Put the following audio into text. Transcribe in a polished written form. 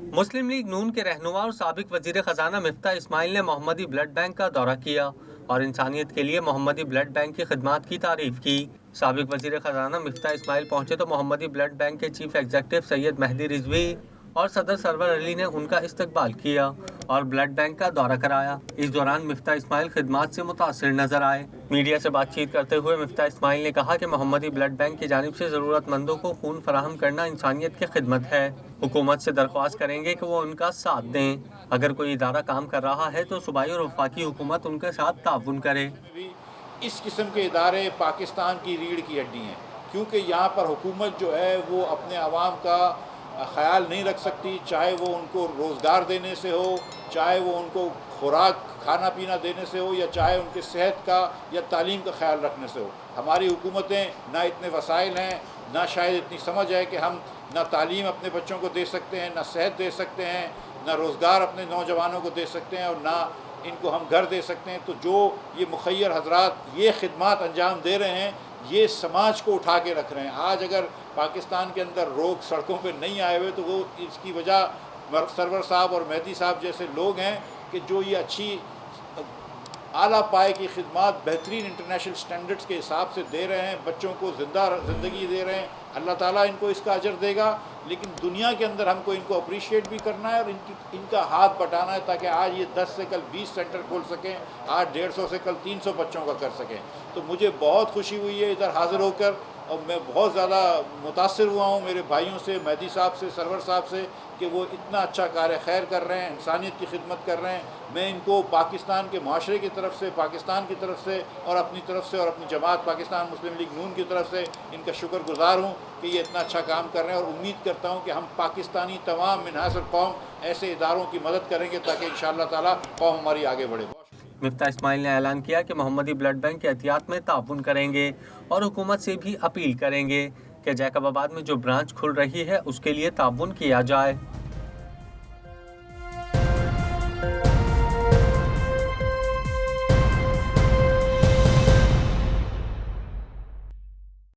मुस्लिम league नून के रहनुमा और साबिक वजीर खजाना मिफ्ता इस्माइल ने मोहम्मदी ब्लड बैंक का दौरा किया और इंसानियत के लिए मोहम्मदी ब्लड बैंक की खिदमात की तारीफ की। साबिक वजीर खजाना मिफ्ता इस्माइल पहुंचे तो मोहम्मदी ब्लड बैंक के चीफ एग्जीक्यूटिव सैयद मेहदी रिजवी और सदर सरवर अली ने उनका इस्तकबाल किया और ब्लड बैंक का दौरा कराया। इस दौरान मिफ्ता इस्माइल खिदमात से मुतासिर नजर आए। मीडिया से बातचीत करते हुए मिफ्ता इस्माइल ने कहा कि मोहम्मदी ब्लड बैंक की जानिब से ज़रूरतमंदों को खून फराहम करना इंसानियत की खिदमत है। हुकूमत से दरख्वास्त करेंगे कि वो उनका साथ दें। अगर कोई इदारा काम कर रहा है तो सूबाई और वफाकी हुकूमत उनके साथ ताउन करे। इस किस्म के इदारे पाकिस्तान की रीढ़ की हड्डी हैं, क्योंकि यहाँ पर हुकूमत जो है वो अपने आवाम का ख्याल नहीं रख सकती, चाहे वो उनको रोज़गार देने से हो, चाहे वो उनको खुराक खाना पीना देने से हो, या चाहे उनके सेहत का या तालीम का ख्याल रखने से हो। हमारी हुकूमतें ना इतने वसाइल हैं, ना शायद इतनी समझ है कि हम ना तालीम अपने बच्चों को दे सकते हैं, ना सेहत दे सकते हैं, ना रोज़गार अपने नौजवानों को दे सकते हैं, और ना इनको हम घर दे सकते हैं। तो जो ये मुखय्यर हजरात ये खिदमात अंजाम दे रहे हैं, ये समाज को उठा के रख रहे हैं। आज अगर पाकिस्तान के अंदर लोग सड़कों पे नहीं आए हुए तो वो इसकी वजह सरवर साहब और मेहदी साहब जैसे लोग हैं कि जो ये अच्छी आला पाए की खिदमत बेहतरीन इंटरनेशनल स्टैंडर्ड्स के हिसाब से दे रहे हैं, बच्चों को ज़िंदगी दे रहे हैं। अल्लाह ताला इनको इसका अजर देगा, लेकिन दुनिया के अंदर हमको इनको अप्रिशिएट भी करना है और इनका हाथ बटाना है, ताकि आज ये 10 से कल 20 सेंटर खोल सकें, आज 150 से कल 300 बच्चों का कर सकें। तो मुझे बहुत खुशी हुई है इधर हाज़िर होकर, और मैं बहुत ज़्यादा मुतासिर हुआ हूँ मेरे भाइयों से, मेहदी साहब से, सरवर साहब से, कि वो इतना अच्छा कार्य खैर कर रहे हैं, इंसानियत की खिदमत कर रहे हैं। मैं इनको पाकिस्तान के माशरे की तरफ से, पाकिस्तान की तरफ से और अपनी तरफ से और अपनी जमात पाकिस्तान मुस्लिम लीग नून की तरफ से इनका शुक्रगुजार हूँ कि ये इतना अच्छा काम कर रहे हैं, और उम्मीद करता हूँ कि हम पाकिस्तानी तमाम मिनहासर कौम ऐसे इदारों की मदद करेंगे ताकि इंशाअल्लाह ताला कौम हमारी आगे बढ़े। मिफ्ता इस्माइल ने ऐलान किया कि मोहम्मदी ब्लड बैंक की एहतियात में ताउन करेंगे और हुकूमत से भी अपील करेंगे कि जैकबाबाद में जो ब्रांच खुल रही है उसके लिए ताउन किया जाए।